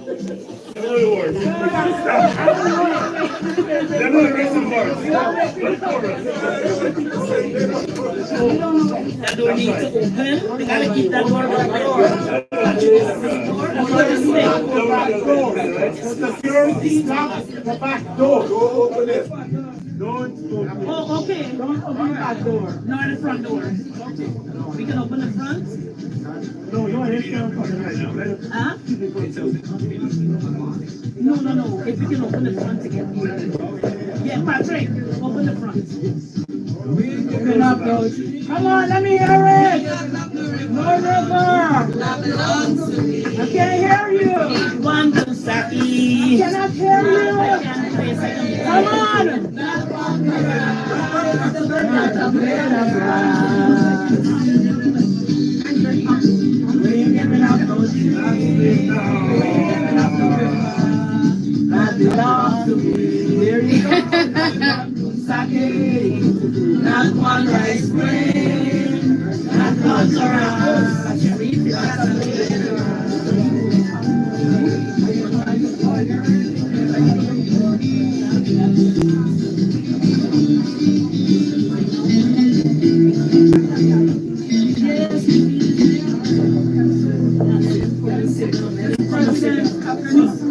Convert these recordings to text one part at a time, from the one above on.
That door needs to open. We gotta keep that door open. Security lock the back door. Don't open it. Oh, okay. Don't open the back door. No, the front door. Okay. We can open the front. No, you're here. Huh? No. If we can open the front to get here. Yeah, Patrick, open the front. Open up those. Come on, let me hear it. No river. I can't hear you. One, two, three. I cannot hear you. Come on. That belongs to me. There you go. Sake, not one rice grain, not one around.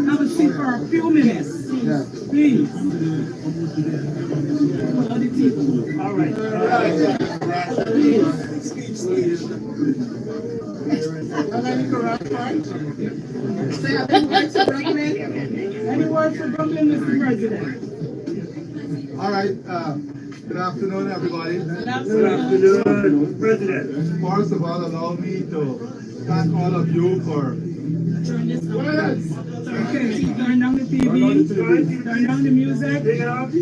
Have a seat for a few minutes, please. All right. Any words for Brooklyn, Mr. President? All right. Good afternoon, everybody. Good afternoon, President. First of all, allow me to thank all of you for turn this on. Okay, turn down the TV, turn down the music. Take it off.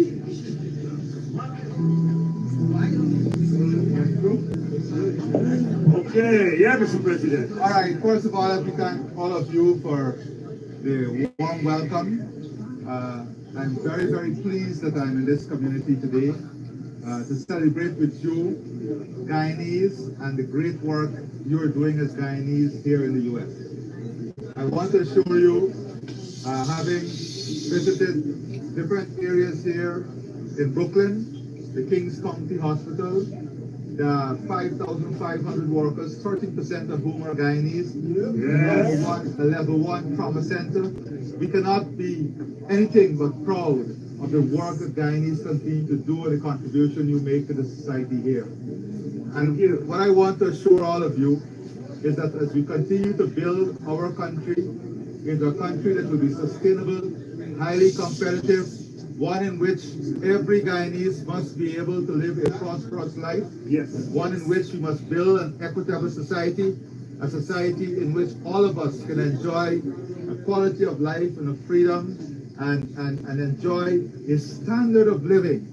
Okay, yeah, Mr. President. All right. First of all, let me thank all of you for the warm welcome. I'm very, very pleased that I'm in this community today to celebrate with you, Guyanese, and the great work you're doing as Guyanese here in the U.S. I want to assure you, having visited different areas here in Brooklyn, the Kings County Hospital, the 5,500 workers, 30% of whom are Guyanese, the level one trauma center. We cannot be anything but proud of the work that Guyanese continue to do and the contribution you make to the society here. And what I want to assure all of you is that as we continue to build our country into a country that will be sustainable, highly competitive, one in which every Guyanese must be able to live a prosperous life, one in which we must build an equitable society, a society in which all of us can enjoy a quality of life and a freedom and enjoy a standard of living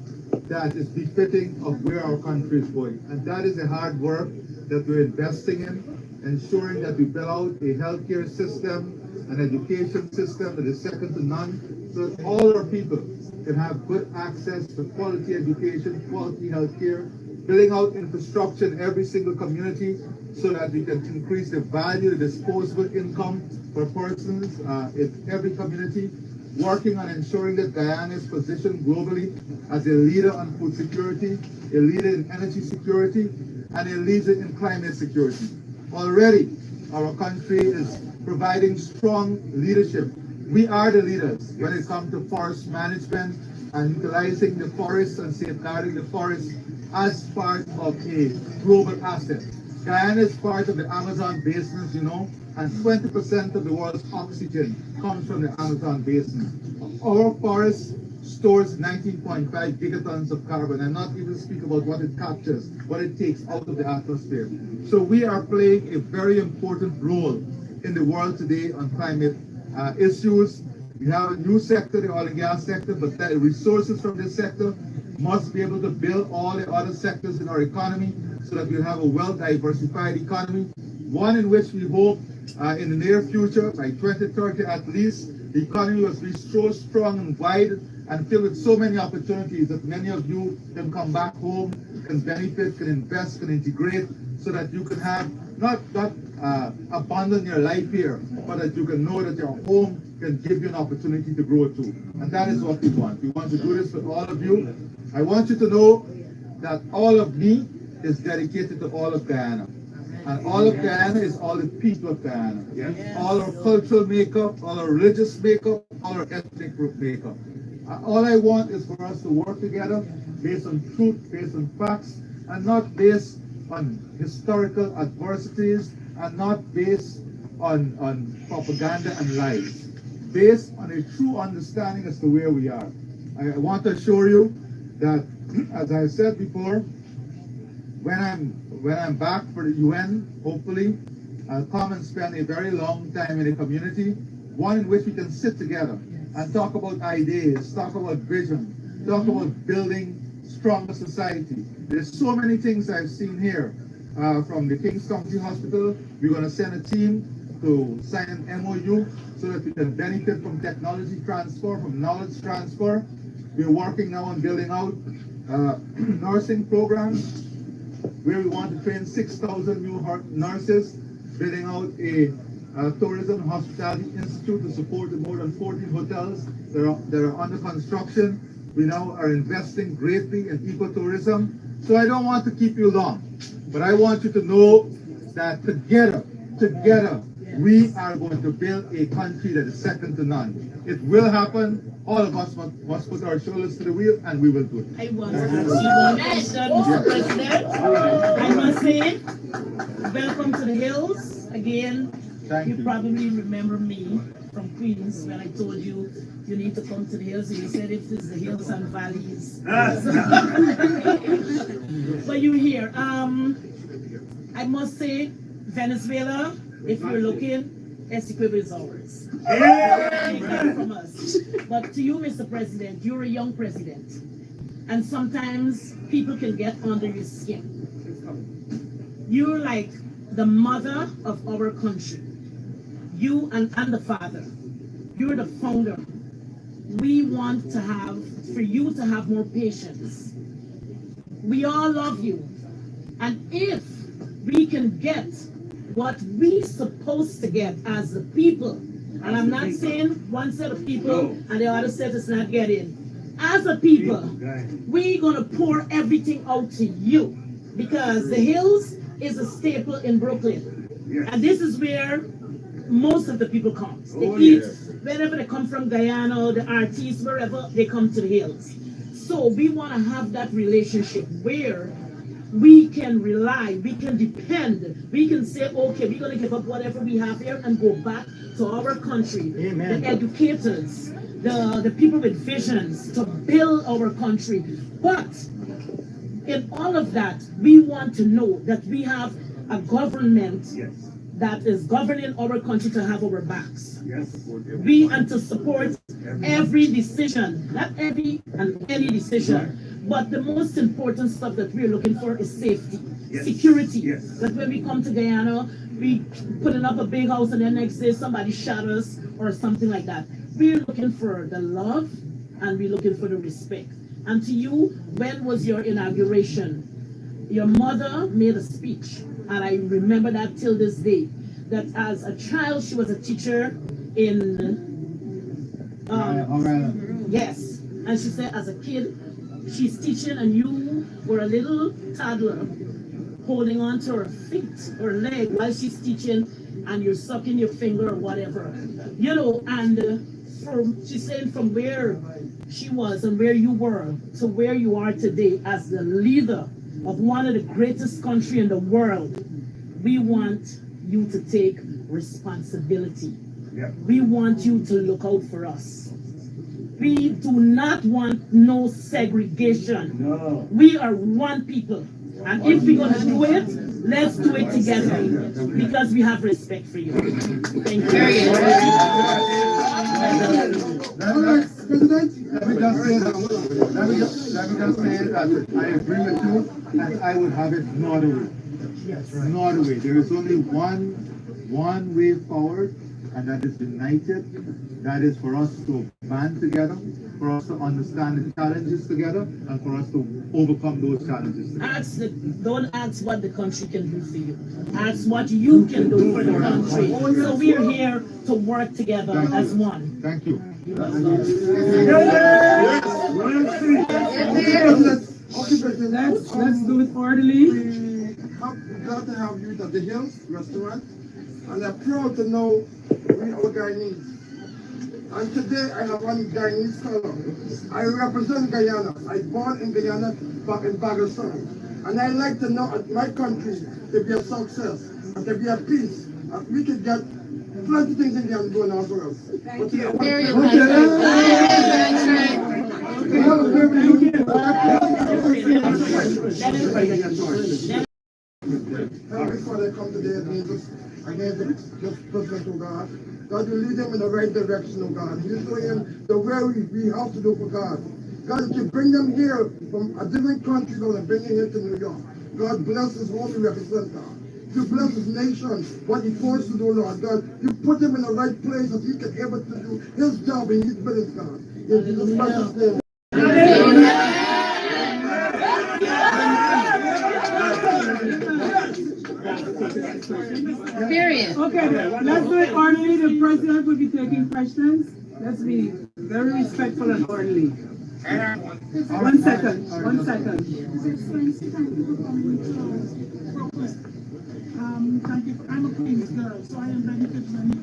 that is befitting of where our country is going. And that is the hard work that we're investing in, ensuring that we build out a healthcare system, an education system that is second to none, so that all our people can have good access to quality education, quality healthcare, building out infrastructure in every single community so that we can increase the value, the disposable income for persons in every community, working on ensuring that Guyana is positioned globally as a leader on food security, a leader in energy security, and a leader in climate security. Already, our country is providing strong leadership. We are the leaders when it comes to forest management and utilizing the forests and safeguarding the forests as part of a global asset. Guyana is part of the Amazon basin, as you know, and 20% of the world's oxygen comes from the Amazon basin. Our forest stores 19.5 gigatons of carbon, and not even speak about what it captures, what it takes out of the atmosphere. So we are playing a very important role in the world today on climate issues. We have a new sector, the oil and gas sector, but the resources from this sector must be able to build all the other sectors in our economy so that we have a well-diversified economy, one in which we hope in the near future, by 2030 at least, the economy must be so strong and wide and filled with so many opportunities that many of you can come back home, can benefit, can invest, can integrate, so that you can have not abandon your life here, but that you can know that your home can give you an opportunity to grow too. And that is what we want. We want to do this for all of you. I want you to know that all of me is dedicated to all of Guyana. And all of Guyana is all the people of Guyana. Yes. All our cultural makeup, all our religious makeup, all our ethnic group makeup. All I want is for us to work together based on truth, based on facts, and not based on historical adversities, and not based on propaganda and lies. Based on a true understanding as to where we are. I want to assure you that, as I said before, when I'm back for the UN, hopefully, I'll come and spend a very long time in the community, one in which we can sit together and talk about ideas, talk about vision, talk about building stronger society. There's so many things I've seen here. From the King's County Hospital, we're going to send a team to sign an MOU so that we can benefit from technology transfer, from knowledge transfer. We're working now on building out nursing programs where we want to train 6,000 new nurses, building out a tourism hospitality institute to support the more than 14 hotels that are under construction. We now are investing greatly in ecotourism. So I don't want to keep you long, but I want you to know that together, we are going to build a country that is second to none. It will happen. All of us must put our shoulders to the wheel, and we will do it. I want to ask you one question, Mr. President. I must say, welcome to the hills again. Thank you. You probably remember me from Queens when I told you you need to come to the hills. You said if it's the hills and valleys. But you're here. I must say, Venezuela, if you're looking, Essequibo is ours. Take that from us. But to you, Mr. President, you're a young president. And sometimes people can get under your skin. You're like the mother of our country. You and the father. You're the founder. We want to for you to have more patience. We all love you. And if we can get what we supposed to get as the people, and I'm not saying one set of people and the other set is not getting. As a people, we're gonna pour everything out to you, because the hills is a staple in Brooklyn. And this is where most of the people come. They eat, wherever they come from, Guyana, the artists, wherever, they come to the hills. So we wanna have that relationship where we can rely, we can depend, we can say, okay, we're going to give up whatever we have here and go back to our country. Amen. The educators, the people with visions to build our country. But in all of that, we want to know that we have a government that is governing our country to have our backs. And to support every decision, not every and any decision. But the most important stuff that we're looking for is safety, security. That when we come to Guyana, we putting up a big house and then next day somebody shot us or something like that. We're looking for the love and we're looking for the respect. And to you, when was your inauguration? Your mother made a speech, and I remember that till this day, that as a child she was a teacher in yes, and she said as a kid she's teaching and you were a little toddler holding on to her feet or leg while she's teaching, and you're sucking your finger or whatever, you know. And she's saying from where she was and where you were to where you are today as the leader of one of the greatest countries in the world. We want you to take responsibility. We want you to look out for us. We do not want no segregation. No. We are one people. And if we're going to do it, let's do it together, because we have respect for you. Thank you. Let me just say that I agree with you, and I would have it no other way. No other way. There is only one way forward, and that is united. That is for us to band together, for us to understand the challenges together, and for us to overcome those challenges together. Don't ask what the country can do for you. Ask what you can do for the country. So we're here to work together as one. Thank you. Let's do it orderly. We're glad to have you at the Hills restaurant, and I'm proud to know we are Guyanese. And today I have one Guyanese color. I represent Guyana. I was born in Guyana, back in Pakistan. And I like to know my country to be a success and to be a peace. And we could get plenty of things in there going on for us. Thank you. Before they come today, I need to just present to God. God, you lead them in the right direction, oh God. You show them the way we have to do for God. God, you bring them here from a different country, Lord, and bring them here to New York. God bless his holy representative. You bless his nation, what he wants to do, Lord God. You put him in the right place so he can be able to do his job in his business, God. In Jesus' precious name. Period. Okay, let's do it orderly. The president will be taking questions. Let's be very respectful and orderly. 1 second. 1 second. Thank you. I'm a Queens girl, so I am benefited from you.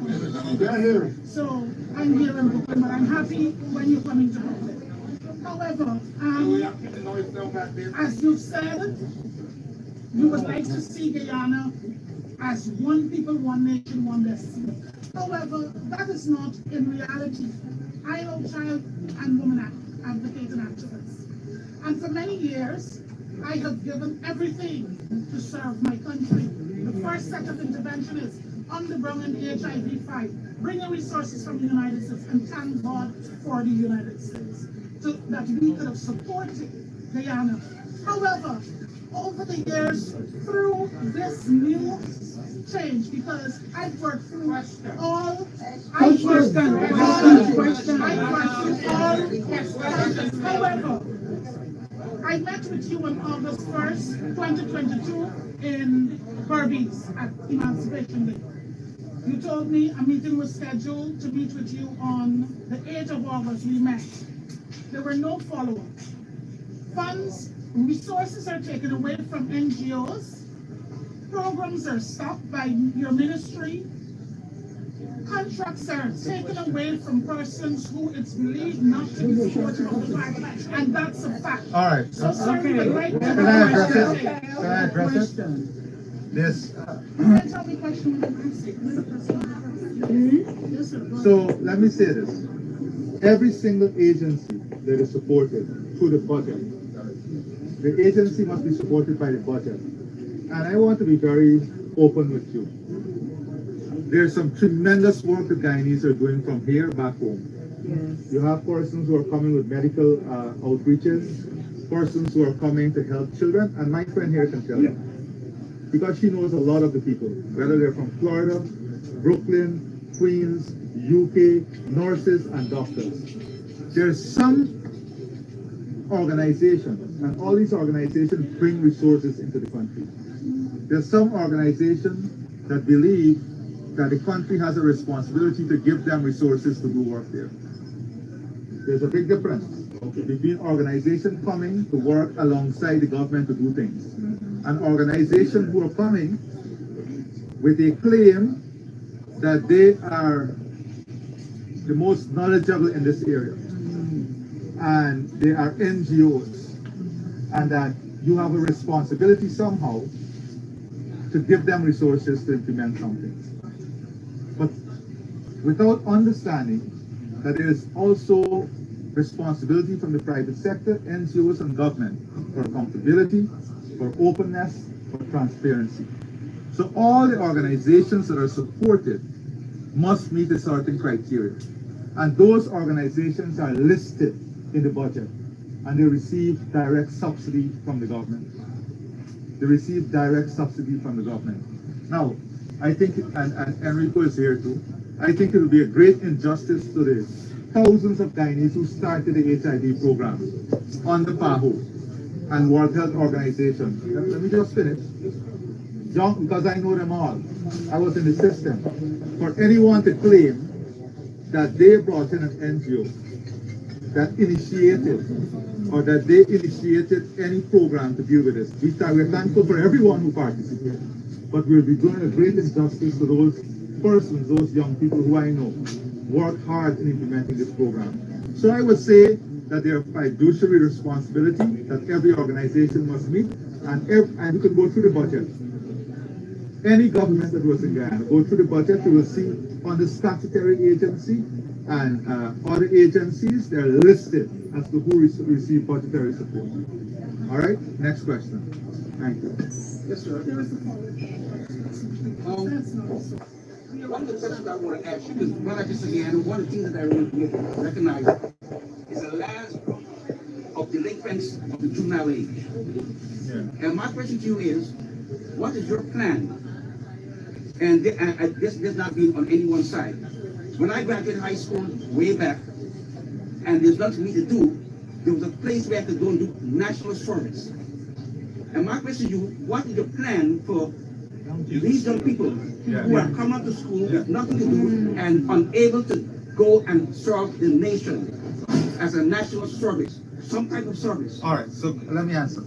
Yeah, here. So I'm here in Brooklyn, but I'm happy when you're coming to Brooklyn. However, as you said, you would like to see Guyana as one people, one nation, one destiny. However, that is not in reality. I am a child and woman advocate and activist. And for many years, I have given everything to serve my country. The first set of intervention is on the Brown and the HIV fight, bringing resources from the United States, and thank God for the United States, so that we could have supported Guyana. However, over the years, through this new change, because I've worked through all, however, I met with you on August 1st, 2022 in Berbice at Emancipation Day. You told me a meeting was scheduled to meet with you on the 8th of August. We met. There were no follow-ups. Funds, resources are taken away from NGOs. Programs are stopped by your ministry. Contracts are taken away from persons who it's believed not to be supported of the Bible, and that's a fact. All right. So sorry, but right now, Can I address it? Can I address it? This. So let me say this. Every single agency that is supported through the budget, the agency must be supported by the budget. And I want to be very open with you. There's some tremendous work the Guyanese are doing from here back home. Yes. You have persons who are coming with medical outreaches, persons who are coming to help children, and my friend here can tell you. Because she knows a lot of the people, whether they're from Florida, Brooklyn, Queens, UK, nurses and doctors. There's some organizations, and all these organizations bring resources into the country. There's some organizations that believe that the country has a responsibility to give them resources to do work there. There's a big difference between organizations coming to work alongside the government to do things, and organizations who are coming with a claim that they are the most knowledgeable in this area, and they are NGOs, and that you have a responsibility somehow to give them resources to implement something. But without understanding that there is also responsibility from the private sector, NGOs and government for accountability, for openness, for transparency. So all the organizations that are supported must meet a certain criteria. And those organizations are listed in the budget, and they receive direct subsidy from the government. They receive direct subsidy from the government. Now, I think, and Enrico is here too, I think it will be a great injustice to the thousands of Guyanese who started the HIV program under PAHO and World Health Organization. Let me just finish. Because I know them all. I was in the system. For anyone to claim that they brought in an NGO that initiated or that they initiated any program to deal with this. We're thankful for everyone who participated, but we'll be doing a great injustice to those persons, those young people who I know work hard in implementing this program. So I would say that there are fiduciary responsibility that every organization must meet, and you can go through the budget. Any government that was in Guyana, go through the budget, you will see on the statutory agency and other agencies, they're listed as to who receive budgetary support. All right, next question. Thank you. Yes, sir. One of the questions I want to ask you is, when I just again, one of the things that I really recognize is the last of delinquents of the juvenile age. Yeah. And my question to you is, what is your plan? And this does not be on any one side. When I graduated high school way back, and there's nothing for me to do, there was a place where I could go and do national service. And my question to you, what is your plan for these young people who are coming out to school with nothing to do and unable to go and serve the nation as a national service, some type of service? All right, so let me answer.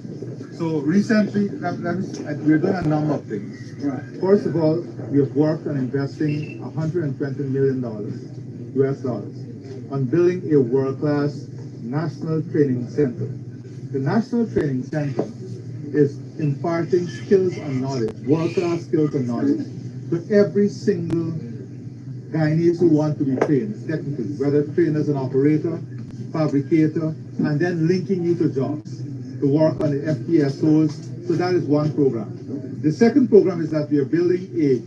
So recently, we're doing a number of things. Right. First of all, we have worked on investing $120 million US dollars on building a world-class national training center. The National Training Center is imparting skills and knowledge, world-class skills and knowledge, to every single Guyanese who want to be trained technically, whether trained as an operator, fabricator, and then linking you to jobs to work on the FPSOs. So that is one program. The second program is that we are building a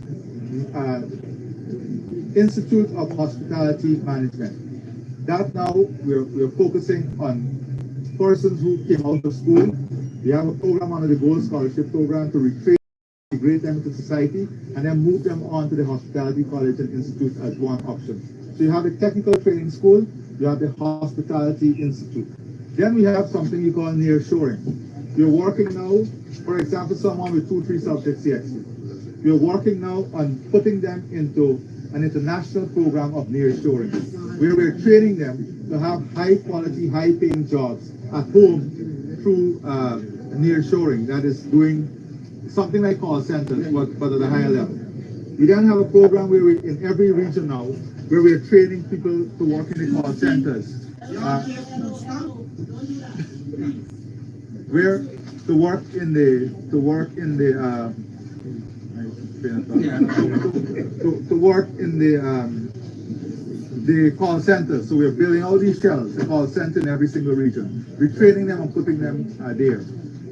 Institute of Hospitality Management. That now we're focusing on persons who came out of school. We have a program under the Gold Scholarship Program to retrain, integrate them into society, and then move them on to the Hospitality College and Institute as one option. So you have the Technical Training School, you have the Hospitality Institute. Then we have something you call nearshoring. We're working now, for example, someone with 2-3 subjects CXC. We're working now on putting them into an international program of nearshoring, where we're training them to have high quality, high paying jobs at home through nearshoring, that is doing something like call centers, but at a higher level. We then have a program where we, in every region now, where we're training people to work in the call centers. Where to work in the call center. So we're building all these shells, the call center in every single region. We're training them and putting them there.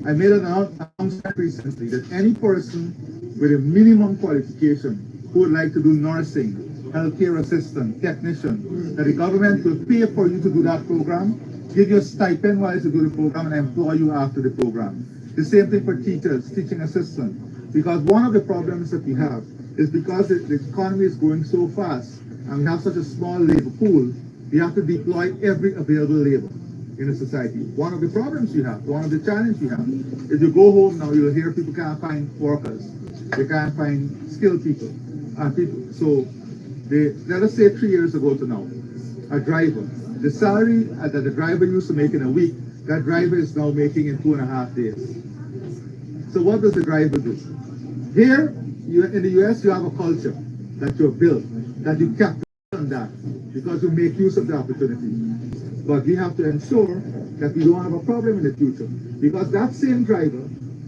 I made an announcement recently that any person with a minimum qualification who would like to do nursing, healthcare assistant, technician, that the government will pay for you to do that program, give you a stipend while you do the program, and employ you after the program. The same thing for teachers, teaching assistants. Because one of the problems that we have is because the economy is growing so fast, and we have such a small labor pool, we have to deploy every available labor in the society. One of the problems we have, one of the challenges we have, is you go home now, you'll hear people can't find workers, they can't find skilled people. And people, so let us say 3 years ago to now, a driver, the salary that the driver used to make in a week, that driver is now making in 2.5 days. So what does the driver do? Here, in the US, you have a culture that you've built, that you capitalize on that, because you make use of the opportunity. But we have to ensure that we don't have a problem in the future, because that same driver,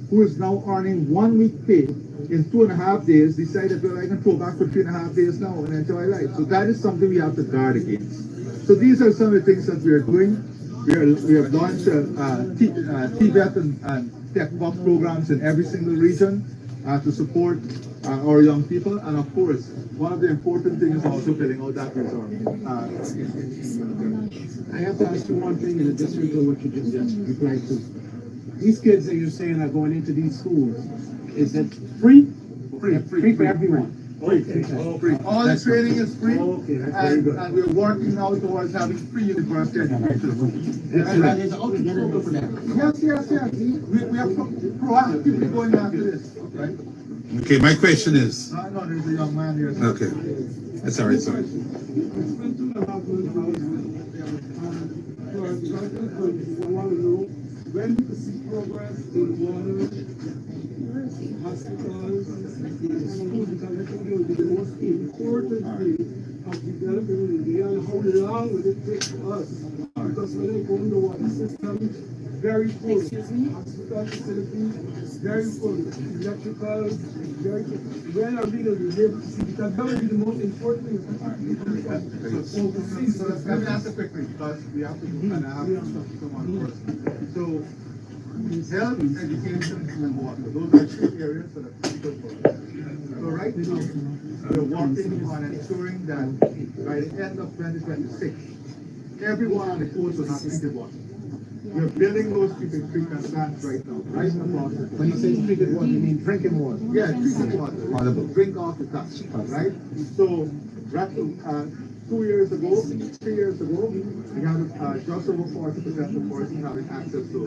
who is now earning 1 week pay in 2.5 days, decided, well, I can go back for 3.5 days now and enjoy life. So that is something we have to guard against. So these are some of the things that we are doing. We have launched TVET and Tech Buff programs in every single region to support our young people. And of course, one of the important things is also filling out that reserve. I have to ask you one thing in addition to what you just replied to. These kids that you're saying are going into these schools, is it free? Free for everyone. Free. All the training is free, and we're working now towards having free university education. And there's an outreach program for that. Yes. We are proactively going after this, right? Okay, my question is, No, there's a young man here. okay, sorry. It's been 2.5 months. I want to know when we can see progress in water, hospitals, in schools, because I think it will be the most important thing of developing in Guyana. How long will it take for us? Because when I go in the water system, very full. Hospital facilities, very full. Electrical, very full. When are we going to be able to see? Because that will be the most important thing. So let me answer quickly because we have to do and I have to come on first. So health, education, and water. Those are two areas that are critical for us. So right now, we're working on ensuring that by the end of 2026, everyone on the coast will have treated water. We're building those treatment plants right now, right across the. When you say treated water, you mean drinking water? Yeah, treated water. Drink off the tap, right? So, 3 years ago, we have just over 40% of persons having access to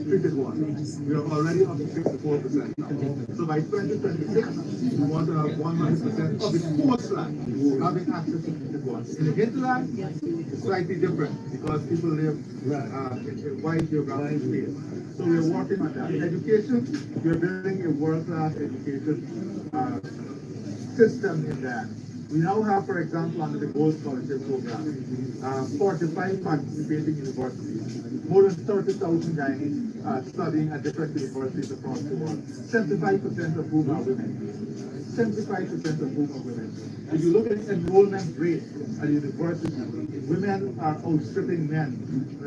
treated water. We are already up to 64% now. So by 2026, we want to have 100% of the coastline having access to treated water. In the hinterland, it's slightly different because people live in a wide geographic space. So we are working on that. Education, we are building a world-class education system in that. We now have, for example, under the Gold Scholarship Program, 45 participating universities, more than 30,000 Guyanese studying at different universities across the world, 75% of whom are women. 75% of whom are women. If you look at the enrollment rate at university, women are outstripping men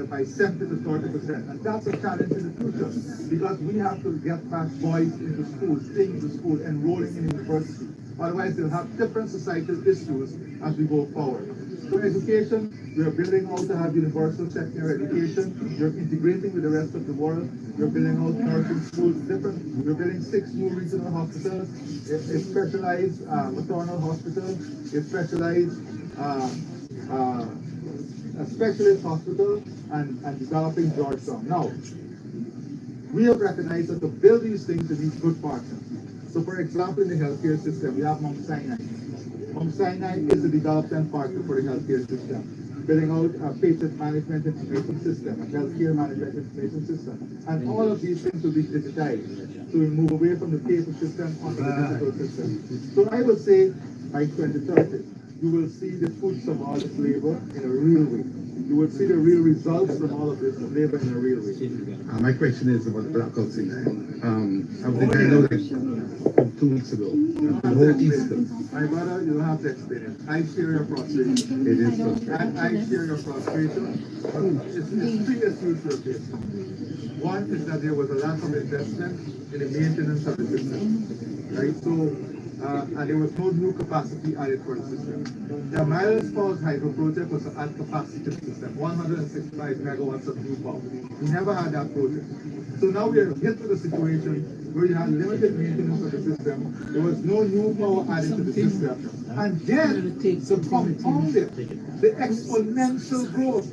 by 70 to 30%. And that's a challenge in the future because we have to get back boys into school, staying into school, enrolling in university. Otherwise, they'll have different societal issues as we go forward. For education, we are building out to have universal secondary education. We're integrating with the rest of the world. We're building out nursing schools, we're building 6 new regional hospitals, a specialized maternal hospital, a specialized a specialist hospital, and developing Georgetown. Now, we have recognized that to build these things, we need good partners. So for example, in the healthcare system, we have Mount Sinai. Mount Sinai is the development partner for the healthcare system, building out a patient management information system, a healthcare management information system. And all of these things will be digitized. So we move away from the paper system onto the digital system. So I would say by 2030, you will see the fruits of all this labor in a real way. You will see the real results from all of this labor in a real way. My question is about the blackout thing. I was in Guyana like 2 weeks ago. The whole East Coast. My brother, you don't have to explain it. I share your frustration. It is frustrating. I share your frustration. It's 3 issues you're facing. One is that there was a lack of investment in the maintenance of the system. Right? So, and there was no new capacity added for the system. The Miles Falls Hydro Project was to add capacity to the system, 165 megawatts of new power. We never had that project. So now we are hit with a situation where you had limited maintenance of the system, there was no new power added to the system, and then to compound it, the exponential growth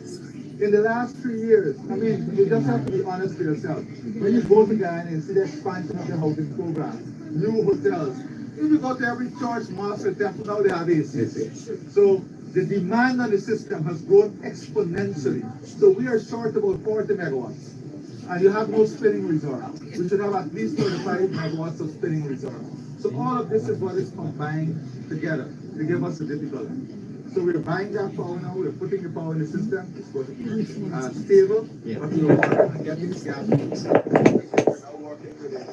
in the last 3 years. I mean, you just have to be honest with yourself. When you go to Guyana and see the expansion of the housing program, new hotels, if you go to every church, mosque, and temple, now they have AC. So the demand on the system has grown exponentially. So we are short about 40 megawatts. And you have no spinning reserve. We should have at least 35 megawatts of spinning reserve. So all of this is what is combined together to give us a difficulty. So we're buying that power now, we're putting the power in the system, it's going to be stable, but we're working on getting the gas. We're now working with it.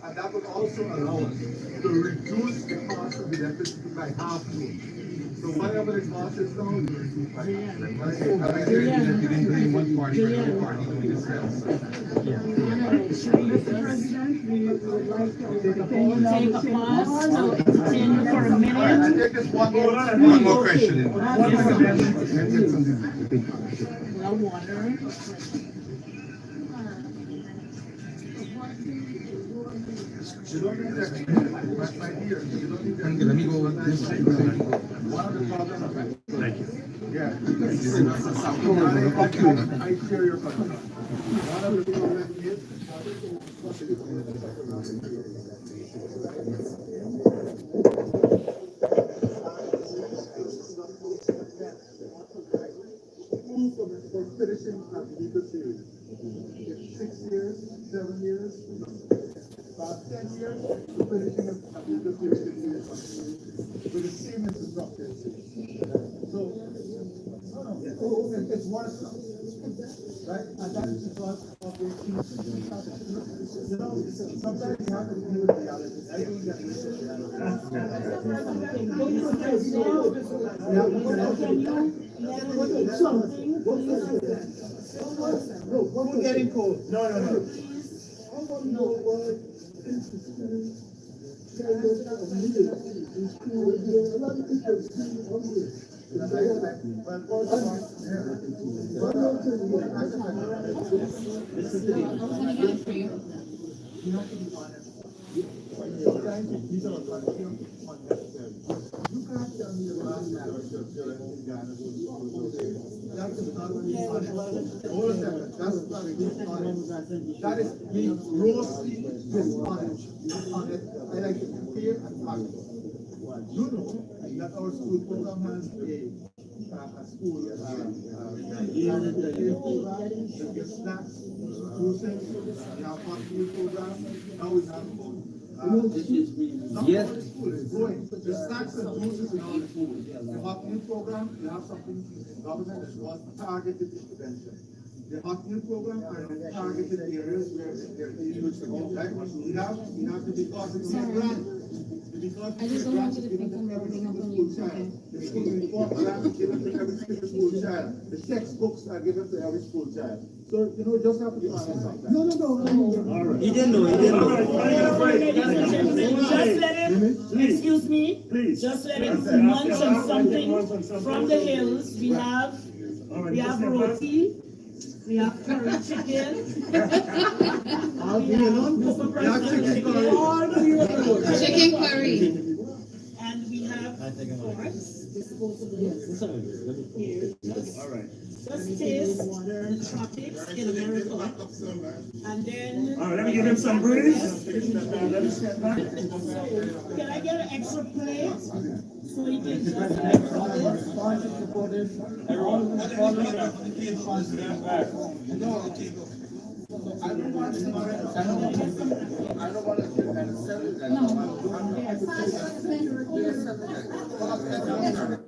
And that will also allow us to reduce the cost of electricity by half. So whatever the cost is now, we'll reduce by half. Mr. President, we would like to take a pause. Take a pause, continue for a I minute. take this one One more question. No water. You don't need that. My dear, you don't need that. Let me go with this. One of the problems. Thank you. Yeah. I share your concern. One of the problems is. For finishing a legal series. It's 6 years, 7 years, 10 years, finishing a legal series with the same infrastructure. So, it's worse now, right? And that's because of the you know, sometimes you have to deal with reality. I think that we should We're getting cold. No. That is being grossly dishonest. I like to hear and talk. You know that our school program has a school program, snacks, juices, we have hot meal program, now we have yes. The school is growing. The snacks and juices in our school. The hot meal program, we have something government is called targeted intervention. The hot meal program are in targeted areas where they're used to go, right? We have to be cautious of grant. I just don't want you to think I'm rubbing up on you. Okay. The school report grant is given to every single school child. The textbooks are given to every school child. So, you know, just have to be honest sometimes. No. All right. He didn't know. Just let him, excuse me, just let him munch on something from the hills. We have roti. We have curry chicken. Chicken curry. And we have forks, disposable. Here. All right. Just taste the tropics in America. And then. All right, let me give him some breeze. Let me step back. Can I get an extra plate? So he can just. I don't want to No.